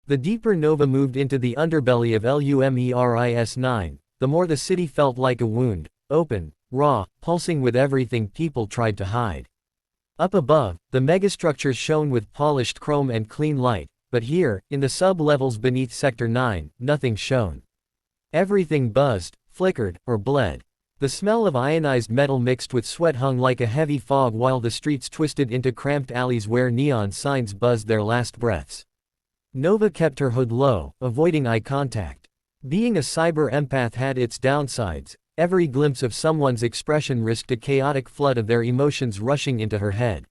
The deeper Nova moved into the underbelly of LUMERIS-9, the more the city felt like a wound, open, raw, pulsing with everything people tried to hide. Up above, the megastructures shone with polished chrome and clean light, but here, in the sub-levels beneath Sector 9, nothing shone. Everything buzzed, flickered, or bled. The smell of ionized metal mixed with sweat hung like a heavy fog while the streets twisted into cramped alleys where neon signs buzzed their last breaths. Nova kept her hood low, avoiding eye contact. Being a cyber empath had its downsides. Every glimpse of someone's expression risked a chaotic flood of their emotions rushing into her head.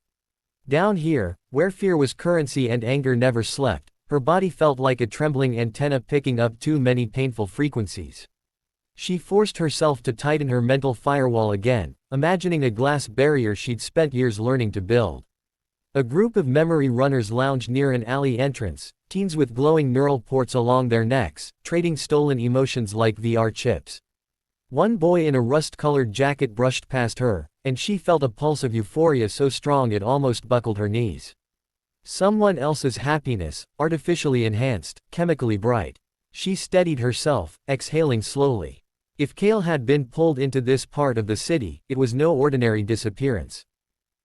Down here, where fear was currency and anger never slept, her body felt like a trembling antenna picking up too many painful frequencies. She forced herself to tighten her mental firewall again, imagining a glass barrier she'd spent years learning to build. A group of memory runners lounged near an alley entrance, teens with glowing neural ports along their necks, trading stolen emotions like VR chips. One boy in a rust-colored jacket brushed past her, and she felt a pulse of euphoria so strong it almost buckled her knees. Someone else's happiness, artificially enhanced, chemically bright. She steadied herself, exhaling slowly. If Kale had been pulled into this part of the city, it was no ordinary disappearance.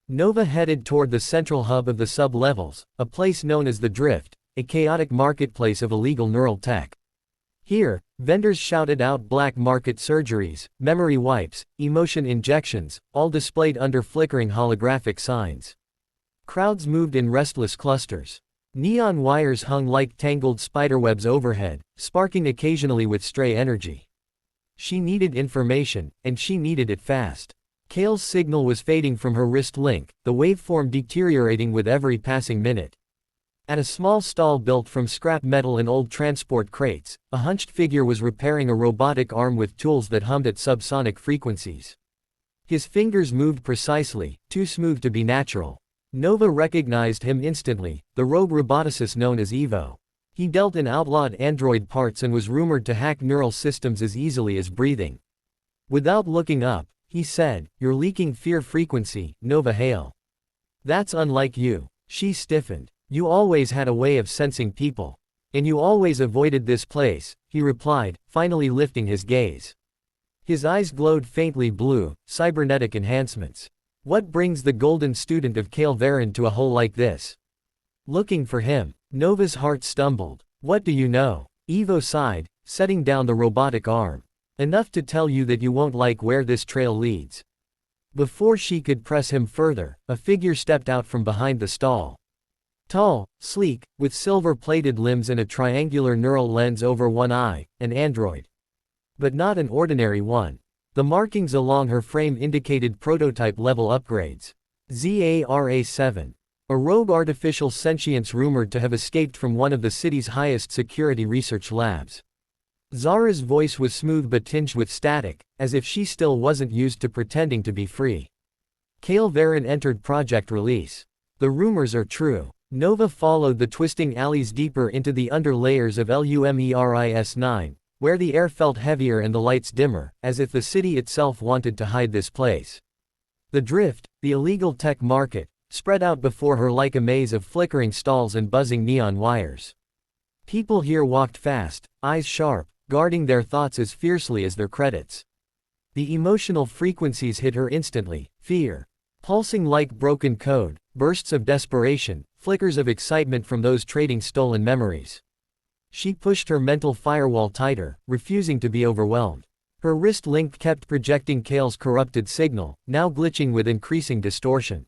Nova headed toward the central hub of the sub-levels, a place known as the Drift, a chaotic marketplace of illegal neural tech. Here, vendors shouted out black market surgeries, memory wipes, emotion injections, all displayed under flickering holographic signs. Crowds moved in restless clusters. Neon wires hung like tangled spiderwebs overhead, sparking occasionally with stray energy. She needed information, and she needed it fast. Kale's signal was fading from her wrist link, the waveform deteriorating with every passing minute. At a small stall built from scrap metal and old transport crates, a hunched figure was repairing a robotic arm with tools that hummed at subsonic frequencies. His fingers moved precisely, too smooth to be natural. Nova recognized him instantly, the rogue roboticist known as Evo. He dealt in outlawed android parts and was rumored to hack neural systems as easily as breathing. Without looking up, he said, "You're leaking fear frequency, Nova Hale." "That's unlike you." She stiffened. "You always had a way of sensing people. And you always avoided this place," he replied, finally lifting his gaze. His eyes glowed faintly blue, cybernetic enhancements. "What brings the golden student of Kale Varan to a hole like this?" Looking for him. Nova's heart stumbled. "What do you know?" Evo sighed, setting down the robotic arm. "Enough to tell you that you won't like where this trail leads." Before she could press him further, a figure stepped out from behind the stall. Tall, sleek, with silver-plated limbs and a triangular neural lens over one eye, an android. But not an ordinary one. The markings along her frame indicated prototype-level upgrades. ZARA-7. A rogue artificial sentience rumored to have escaped from one of the city's highest security research labs. Zara's voice was smooth but tinged with static, as if she still wasn't used to pretending to be free. Kale Varan entered Project Release. The rumors are true. Nova followed the twisting alleys deeper into the underlayers of LUMERIS-9, where the air felt heavier and the lights dimmer, as if the city itself wanted to hide this place. The Drift, the illegal tech market, spread out before her like a maze of flickering stalls and buzzing neon wires. People here walked fast, eyes sharp, guarding their thoughts as fiercely as their credits. The emotional frequencies hit her instantly, fear. Pulsing like broken code, bursts of desperation, flickers of excitement from those trading stolen memories. She pushed her mental firewall tighter, refusing to be overwhelmed. Her wrist link kept projecting Kale's corrupted signal, now glitching with increasing distortion.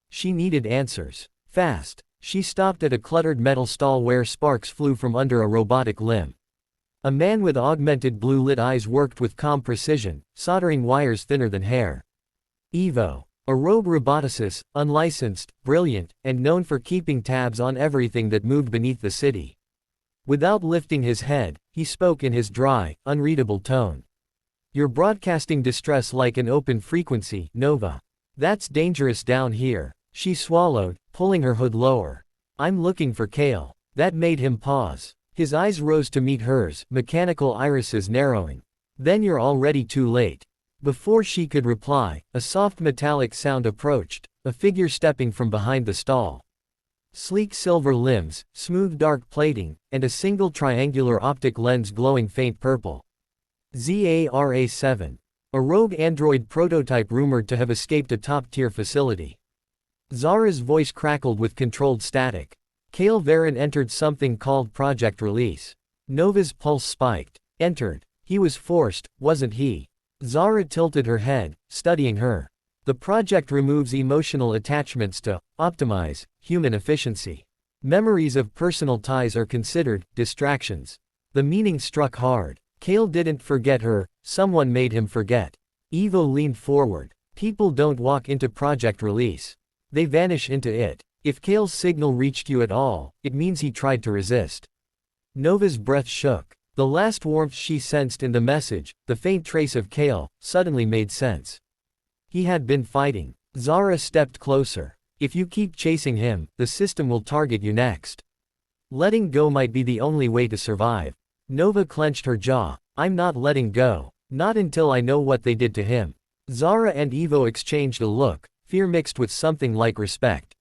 She needed answers. Fast. She stopped at a cluttered metal stall where sparks flew from under a robotic limb. A man with augmented blue-lit eyes worked with calm precision, soldering wires thinner than hair. Evo. A rogue roboticist, unlicensed, brilliant, and known for keeping tabs on everything that moved beneath the city. Without lifting his head, he spoke in his dry, unreadable tone. "You're broadcasting distress like an open frequency, Nova. That's dangerous down here." She swallowed, pulling her hood lower. "I'm looking for Kale." That made him pause. His eyes rose to meet hers, mechanical irises narrowing. "Then you're already too late." Before she could reply, a soft metallic sound approached, a figure stepping from behind the stall. Sleek silver limbs, smooth dark plating, and a single triangular optic lens glowing faint purple. ZARA-7. A rogue android prototype rumored to have escaped a top-tier facility. Zara's voice crackled with controlled static. Kale Varan entered something called Project Release. Nova's pulse spiked. Entered. He was forced, wasn't he? Zara tilted her head, studying her. The project removes emotional attachments to optimize human efficiency. Memories of personal ties are considered distractions. The meaning struck hard. Kale didn't forget her, someone made him forget. Evo leaned forward. People don't walk into Project Release. They vanish into it. If Kale's signal reached you at all, it means he tried to resist. Nova's breath shook. The last warmth she sensed in the message, the faint trace of Kale, suddenly made sense. He had been fighting. Zara stepped closer. If you keep chasing him, the system will target you next. Letting go might be the only way to survive. Nova clenched her jaw. I'm not letting go. Not until I know what they did to him. Zara and Evo exchanged a look, fear mixed with something like respect.